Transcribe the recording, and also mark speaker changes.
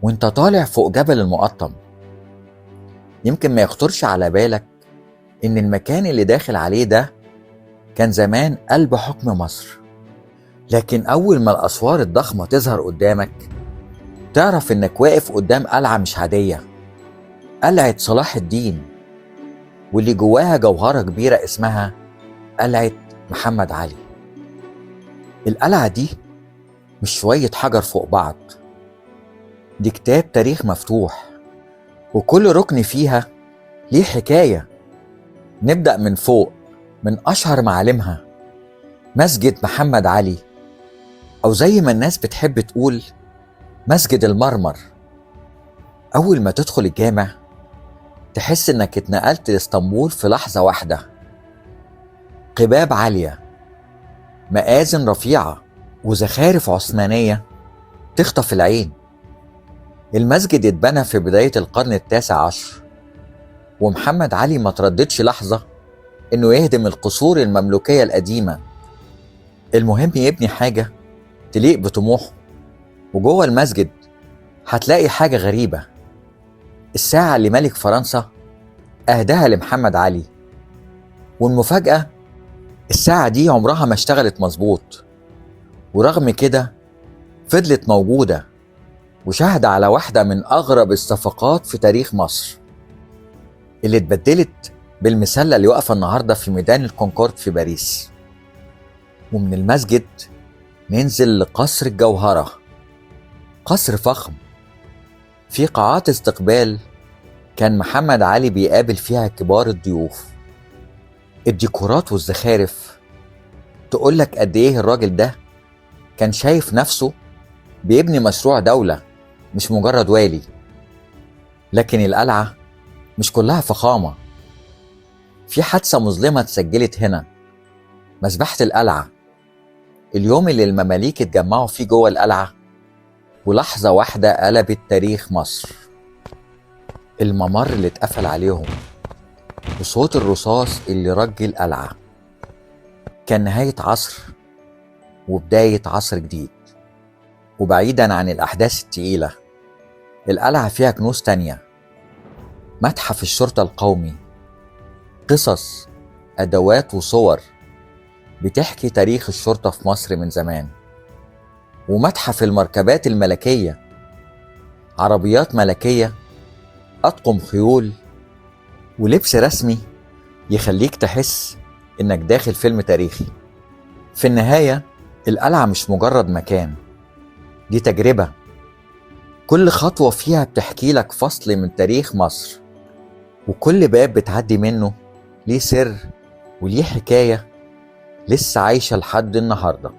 Speaker 1: وانت طالع فوق جبل المقطم، يمكن ما يخطرش على بالك إن المكان اللي داخل عليه ده كان زمان قلب حكم مصر. لكن أول ما الأسوار الضخمة تظهر قدامك تعرف إنك واقف قدام قلعة مش عادية، قلعة صلاح الدين، واللي جواها جوهرة كبيرة اسمها قلعة محمد علي. القلعة دي مش شوية حجر فوق بعض، دي كتاب تاريخ مفتوح، وكل ركن فيها ليه حكاية. نبدأ من فوق، من أشهر معالمها مسجد محمد علي، أو زي ما الناس بتحب تقول مسجد المرمر. أول ما تدخل الجامع تحس إنك اتنقلت لإسطنبول في لحظة واحدة. قباب عالية، مآذن رفيعة، وزخارف عثمانية تخطف العين. المسجد اتبنى في بداية القرن ال19، ومحمد علي ما ترددش لحظة إنه يهدم القصور المملوكية القديمة. المهم يبني حاجة تليق بطموحه. وجوه المسجد هتلاقي حاجة غريبة، الساعة اللي ملك فرنسا أهداها لمحمد علي. والمفاجأة الساعة دي عمرها ما اشتغلت مظبوط، ورغم كده فضلت موجودة وشاهدة على واحدة من أغرب الصفقات في تاريخ مصر، اللي اتبدلت بالمسلة اللي واقفة النهاردة في ميدان الكونكورد في باريس. ومن المسجد ننزل لقصر الجوهرة، قصر فخم في قاعات استقبال كان محمد علي بيقابل فيها كبار الضيوف. الديكورات والزخارف تقولك قد ايه الراجل ده كان شايف نفسه بيبني مشروع دولة مش مجرد والي. لكن القلعة مش كلها فخامة، في حادثة مظلمة اتسجلت هنا، مذبحة القلعة، اليوم اللي المماليك اتجمعوا فيه جوه القلعة ولحظة واحدة قلبت تاريخ مصر. الممر اللي اتقفل عليهم وصوت الرصاص اللي رج القلعة كان نهاية عصر وبداية عصر جديد. وبعيدا عن الأحداث التقيلة، القلعة فيها كنوز تانية، متحف الشرطة القومي، قصص، أدوات وصور بتحكي تاريخ الشرطة في مصر من زمان، ومتحف المركبات الملكية، عربيات ملكية، أطقم خيول، ولبس رسمي يخليك تحس إنك داخل فيلم تاريخي. في النهاية القلعة مش مجرد مكان، دي تجربة، كل خطوة فيها بتحكي لك فصل من تاريخ مصر، وكل باب بتعدي منه ليه سر وليه حكاية لسه عايشة لحد النهارده.